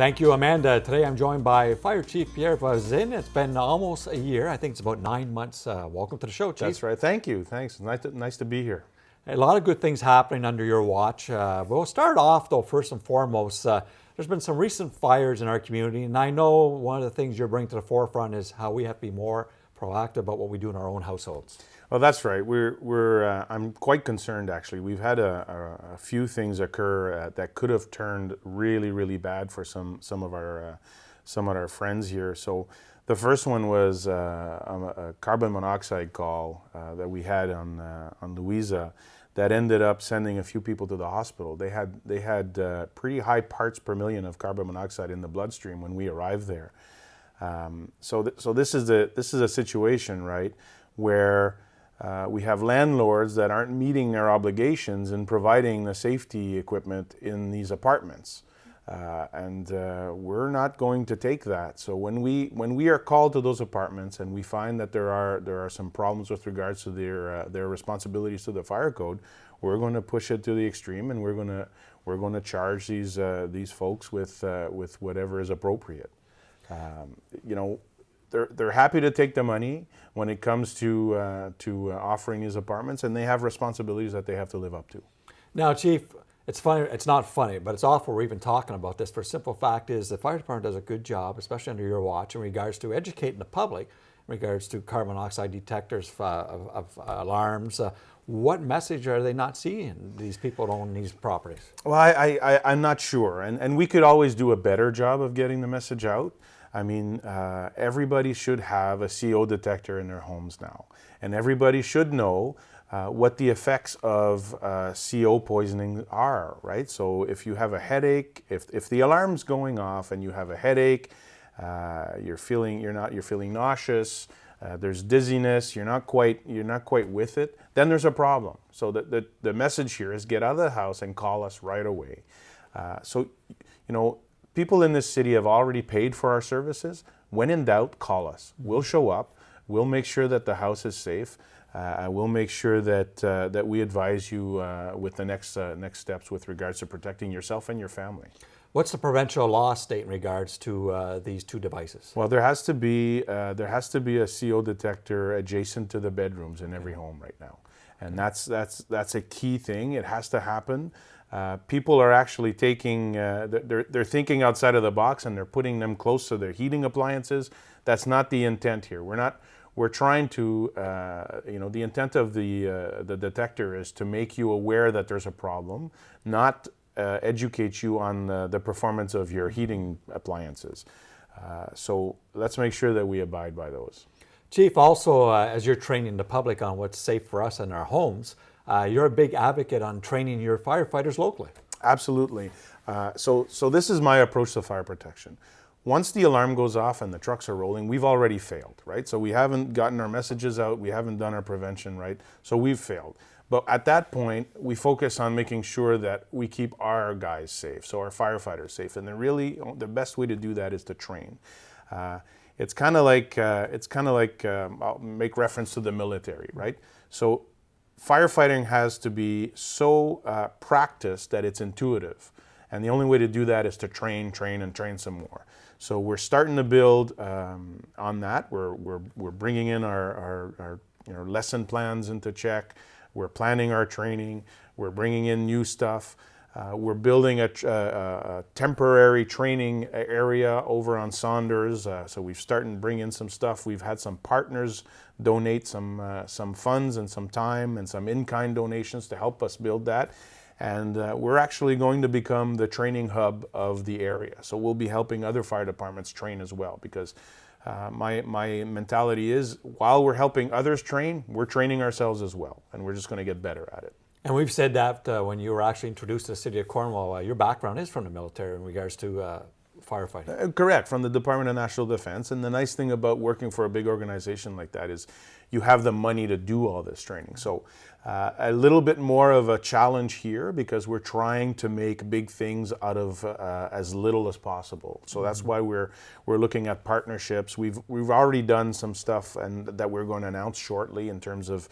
Thank you, Amanda. Today I'm joined by Fire Chief Pierre Voisine. It's been almost a year. I think it's about 9 months. Welcome to the show, Chief. That's right. Thank you. Thanks. Nice to be here. A lot of good things happening under your watch. We'll start off, though, first and foremost. There's been some recent fires in our community, and I know one of the things you're bringing to the forefront is how we have to be more proactive about what we do in our own households. Well, that's right. I'm quite concerned, actually. We've had a few things occur that could have turned really bad for some of our friends here. So the first one was a carbon monoxide call that we had on Louisa that ended up sending a few people to the hospital. They had pretty high parts per million of carbon monoxide in the bloodstream when we arrived there. So this is a situation, right, where we have landlords that aren't meeting their obligations in providing the safety equipment in these apartments, and we're not going to take that. So when we are called to those apartments and we find that there are some problems with regards to their responsibilities to the fire code, we're going to push it to the extreme, and we're going to charge these folks with whatever is appropriate. They're happy to take the money when it comes to offering these apartments, and they have responsibilities that they have to live up to. Now, Chief, it's funny. It's not funny, but it's awful we're even talking about this. For a simple fact is the fire department does a good job, especially under your watch, in regards to educating the public, in regards to carbon monoxide detectors of alarms. What message are they not seeing, these people that own these properties? Well, I'm not sure, and we could always do a better job of getting the message out. I mean, everybody should have a CO detector in their homes now, and everybody should know what the effects of CO poisoning are, right? So if you have a headache, if the alarm's going off and you have a headache, you're feeling nauseous, there's dizziness, you're not quite with it, then there's a problem. So the message here is get out of the house and call us right away. People in this city have already paid for our services. When in doubt, call us. We'll show up. We'll make sure that the house is safe. We'll make sure that we advise you with the next steps with regards to protecting yourself and your family. What's the provincial law state in regards to these two devices? Well, there has to be a CO detector adjacent to the bedrooms in every home right now, and that's a key thing. It has to happen. People are actually they're thinking outside of the box, and they're putting them close to their heating appliances. That's not the intent here. We're trying to, the intent of the detector is to make you aware that there's a problem, not educate you on the performance of your heating appliances. So let's make sure that we abide by those. Chief, also, as you're training the public on what's safe for us in our homes, you're a big advocate on training your firefighters locally. Absolutely. So this is my approach to fire protection. Once the alarm goes off and the trucks are rolling, we've already failed, right? So we haven't gotten our messages out, we haven't done our prevention right, so we've failed. But at that point, we focus on making sure that we keep our guys safe, so our firefighters safe. And the best way to do that is to train. It's kind of like I'll make reference to the military, right? So firefighting has to be so practiced that it's intuitive. And the only way to do that is to train some more. So we're starting to build on that. We're bringing in our lesson plans into check. We're planning our training. We're bringing in new stuff. We're building a temporary training area over on Saunders. So we've started to bring in some stuff. We've had some partners donate some funds and some time and some in-kind donations to help us build that. And we're actually going to become the training hub of the area. So we'll be helping other fire departments train as well, because my mentality is, while we're helping others train, we're training ourselves as well, and we're just going to get better at it. And we've said that when you were actually introduced to the city of Cornwall, your background is from the military in regards to firefighting. Correct, from the Department of National Defense. And the nice thing about working for a big organization like that is you have the money to do all this training. So a little bit more of a challenge here, because we're trying to make big things out of as little as possible. So that's why we're looking at partnerships. We've already done some stuff and that we're going to announce shortly in terms of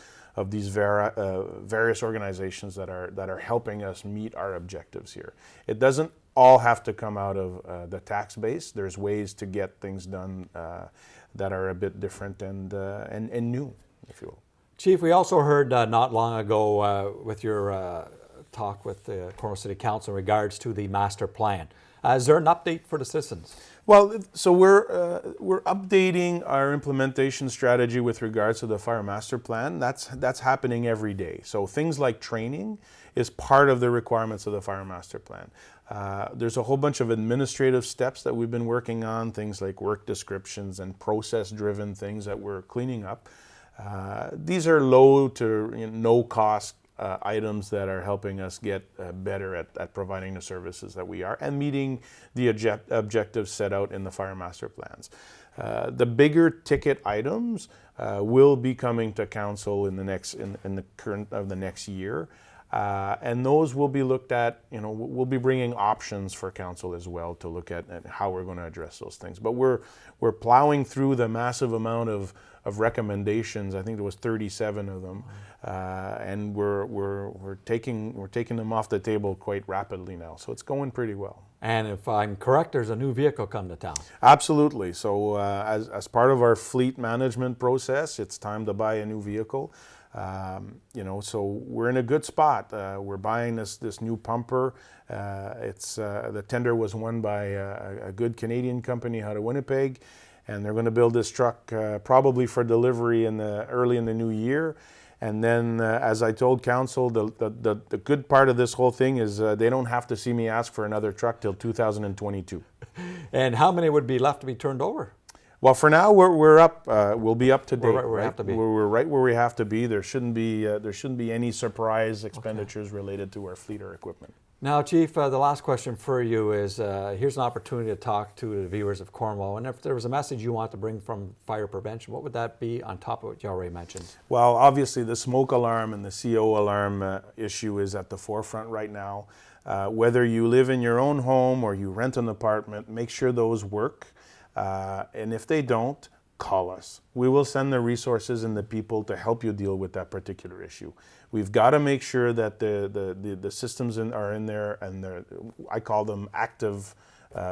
these various organizations that are helping us meet our objectives here. It doesn't all have to come out of the tax base. There's ways to get things done that are a bit different and new, if you will. Chief, we also heard not long ago with your talk with the Cornwall City Council in regards to the master plan. Is there an update for the citizens? Well, so we're updating our implementation strategy with regards to the fire master plan. That's happening every day. So things like training is part of the requirements of the fire master plan. There's a whole bunch of administrative steps that we've been working on, things like work descriptions and process-driven things that we're cleaning up. These are low to no cost items that are helping us get better at providing the services that we are and meeting the objectives set out in the fire master plans. The bigger ticket items will be coming to council in the current of the next year. And those will be looked at, we'll be bringing options for council as well to look at how we're going to address those things. But we're plowing through the massive amount of recommendations. I think there was 37 of them, and we're taking them off the table quite rapidly now. So it's going pretty well. And if I'm correct, there's a new vehicle coming to town. Absolutely. So as part of our fleet management process, it's time to buy a new vehicle. So we're in a good spot. We're buying this new pumper. The tender was won by a good Canadian company out of Winnipeg, and they're going to build this truck probably for delivery early in the new year. And then, as I told council, the good part of this whole thing is they don't have to see me ask for another truck till 2022. And how many would be left to be turned over? Well, for now we're up. We'll be up to date. We're right where we have to be. We're right where we have to be. There shouldn't be any surprise expenditures related to our fleet or equipment. Now, Chief, the last question for you is: here's an opportunity to talk to the viewers of Cornwall, and if there was a message you want to bring from fire prevention, what would that be on top of what you already mentioned? Well, obviously the smoke alarm and the CO alarm issue is at the forefront right now. Whether you live in your own home or you rent an apartment, make sure those work. And if they don't, call us. We will send the resources and the people to help you deal with that particular issue. We've got to make sure that the systems are in there, and I call them active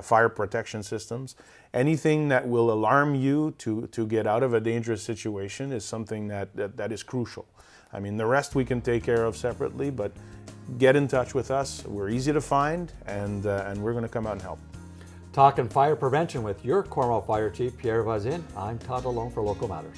fire protection systems. Anything that will alarm you to get out of a dangerous situation is something that is crucial. I mean, the rest we can take care of separately, but get in touch with us. We're easy to find, and we're going to come out and help. Talking fire prevention with your Cornwall Fire Chief, Pierre Voisine. I'm Todd Lalonde for Local Matters.